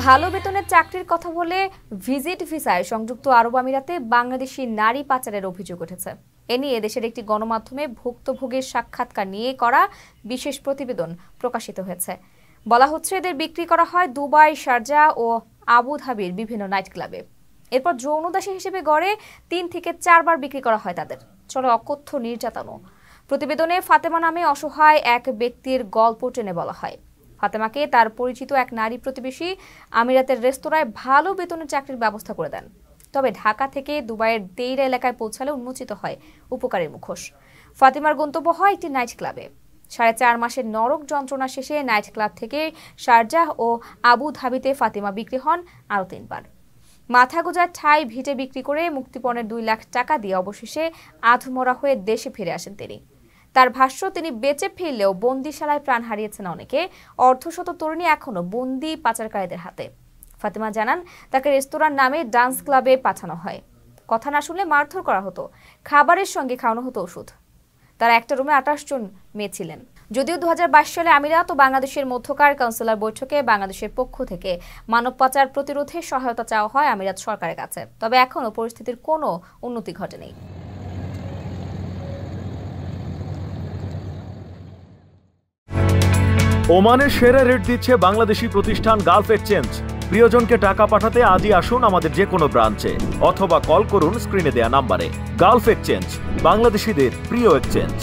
ভালো বেতনের চাকরির কথা বলে ভিজিট ভিসায় সংযুক্ত আরব আমিরাতে বাংলাদেশি নারী পাচারের অভিযোগ উঠেছে। এ নিয়ে দেশের একটি গণমাধ্যমে ভুক্তভোগীর সাক্ষাৎকার নিয়ে করা বিশেষ প্রতিবেদন প্রকাশিত হয়েছে। বলা হচ্ছে এদের বিক্রি করা হয় দুবাই, শারজাহ ও আবুধাবির বিভিন্ন নাইট ক্লাবে। এরপর যৌনদাসী হিসেবে গড়ে 3 থেকে 4 বার বিক্রি করা হয় তাদের। চলে অকথ্য নির্যাতনও। প্রতিবেদনে ফাতেমা নামে অসহায় এক ব্যক্তির গল্প টেনে বলা হয়। ফাতেমাকে তার পরিচিত এক নারী প্রতিবেশী আমিরাতের রেস্তোরাঁয় ভালো বেতনের চাকরির ব্যবস্থা করে দেন। তবে ঢাকা থেকে দুবাইয়ের দেইরা এলাকায় পৌঁছালে উন্মোচিত হয় উপকারের মুখোশ। ফাতেমার গন্তব্য হয় একটি নাইট ক্লাবে। 4.5 মাসের নরক যন্ত্রণা শেষে নাইট ক্লাব থেকে শারজাহ ও আবুধাবিতে ফাতেমা বিক্রি হন আরও 3 বার। মাথা গোঁজার ঠাই ভিটে বিক্রি করে মুক্তিপণের 2 লাখ টাকা দিয়ে অবশেষে আধমরা হয়ে দেশে ফিরে আসেন তিনি। তার ভাষ্য, তিনি বেঁচে ফিরলেও বন্দিশালায় প্রাণ হারিয়েছেন অনেকে। অর্ধশত তরুণী এখনো বন্দি পাচারকারীদের হাতে। ফাতেমা জানান, তাকে রেস্তোরাঁর নামে ডান্স ক্লাবে পাঠানো হয়। কথা না শুনলে মারধর করা হতো, খাবারের সঙ্গে খাওয়ানো হতো ওষুধ। তারা একটা রুমে 28 জন মেয়ে ছিলেন। যদিও 2022 সালে আমিরাত ও বাংলাদেশের মধ্যকার কাউন্সিলর বৈঠকে বাংলাদেশের পক্ষ থেকে মানব পাচার প্রতিরোধে সহায়তা চাওয়া হয় আমিরাত সরকারের কাছে। তবে এখনও পরিস্থিতির কোনো উন্নতি ঘটেনি। ওমানের সেরা রেট দিচ্ছে বাংলাদেশি প্রতিষ্ঠান গালফ এক্সচেঞ্জ। প্রিয়জনকে টাকা পাঠাতে আজই আসুন আমাদের যে কোনো ব্রাঞ্চে অথবা কল করুন স্ক্রিনে দেয়া নাম্বারে। গালফ এক্সচেঞ্জ, বাংলাদেশিদের প্রিয় এক্সচেঞ্জ।